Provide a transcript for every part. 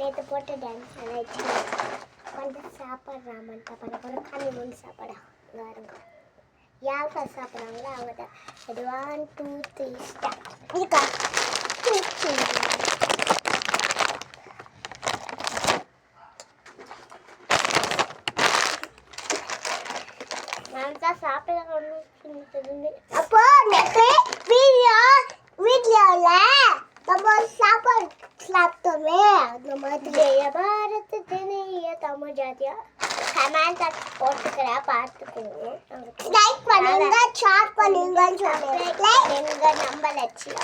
நேற்று போட்ட டான்ஸ் ஆயிடுச்சு. கொஞ்சம் சாப்பிட்றாமன்ட்டா பண்ண போகிறோம். கண்ணி மூணு சாப்பிடா பாருங்க. யார் ஃபஸ்ட் சாப்பிட்றாங்களோ அவங்க தான். அது 1 2 3 ஸ்டார்ட். இருக்கா நான் தான் சாப்பிட அப்போ நெக்ஸ்ட் வீடியோவில் நம்ம சாப்பாடு சாப்பிட்டோமே அந்த மாதிரி ஜெய பாரத் ஜனனிய தமிழ் ஜாதியா கமெண்ட் போட்டுக்கிறேன், பார்த்துக்கோங்க. லைக் பண்ணுங்க, ஷேர் பண்ணுங்கன்னு சொல்லுங்க. எங்க நம்ம லட்சியம்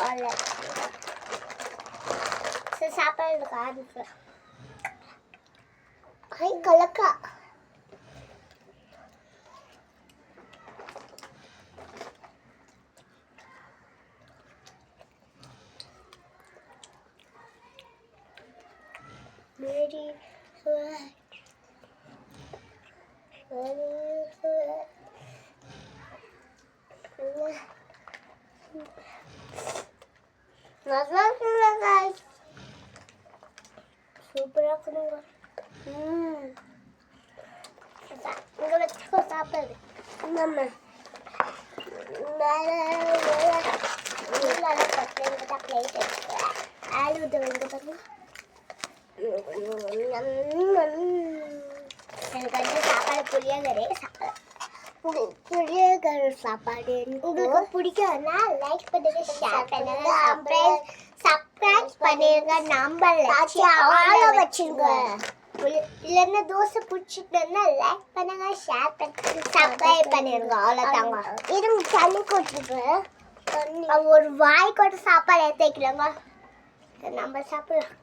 சாப்பாடு ஆரம்பிச்சு கலக்கா Very good. Guys. Super இருக்குங்க. இங்க வச்சுக்கோ சாப்பாடு. நம்ம மேல பக்கத்துல பிளேட் எடுத்து ஆலு தோங்க பாருங்க. எனக்கு சாப்பாடு புளியோகரை சாப்பாடு உங்களுக்கு பிடிக்கும்னா லைக் பண்ணுங்க, ஷேர் பண்ணுங்க, சப்ஸ்கிரைப் பண்ணுங்க. நம்பர் வச்சுங்க. இல்லைன்னா தோசை பிடிச்சிட்டுன்னா லைக் பண்ணுங்க, ஷேர் பண்ணுங்க, சப்ஸ்கிரைப் பண்ணிருங்க. அவ்வளோதாங்க. இருங்க தண்ணி கொட்டுருக்கு. ஒரு வாய் கொட்டு சாப்பாடு எடுத்துக்கலங்க. நம்ம சாப்பிடலாம்.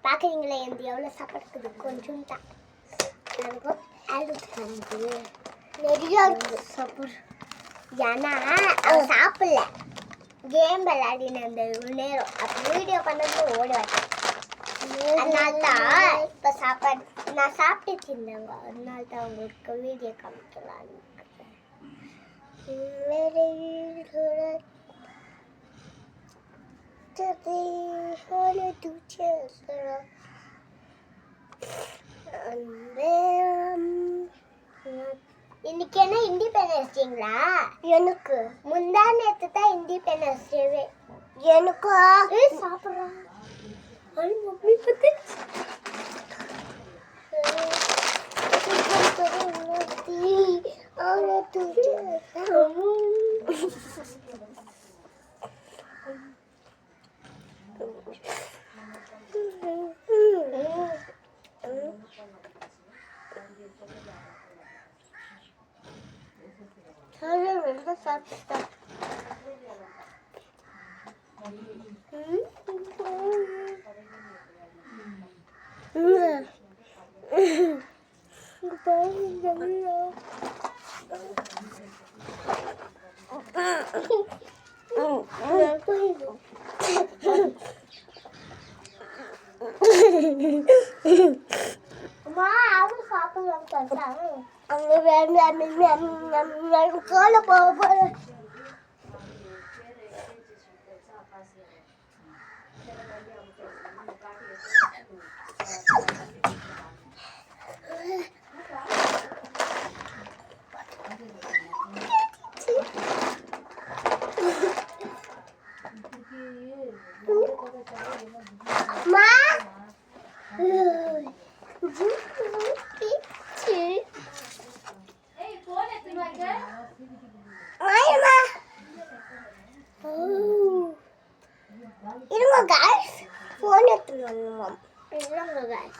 பார்க்குறீங்களா எந்த எவ்வளோ சாப்பிட்றது? கொஞ்சம் தான் எனக்கும் அழுது நிறையா சாப்பிடு. ஏன்னா அவன் சாப்பிடல, கேம் விளையாடின அந்த நேரம் அப்போ வீடியோ பண்ணது ஓடி வச்சேன். அதனால தான் இப்போ சாப்பாடு நான் சாப்பிட்டு இருந்தேங்க. அதனால தான் உங்களுக்கு வீடியோ காமிக்கலான்னு. இன்னைக்கு என்ன இண்டிபெண்டன்ஸ் டேங்களா? எனக்கு முந்தா நேற்று தான் இண்டிபெண்டன்ஸ் டேவே. எனக்கு சாப்பிட்றான் மம்மி பத்து அங்கே வேண்டாம் கோல போக இருங்க guys, phone எடுத்துருவோம். இல்லைங்க guys,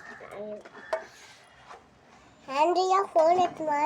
ஆண்ட்ரியா phone எடுத்துருவோம்.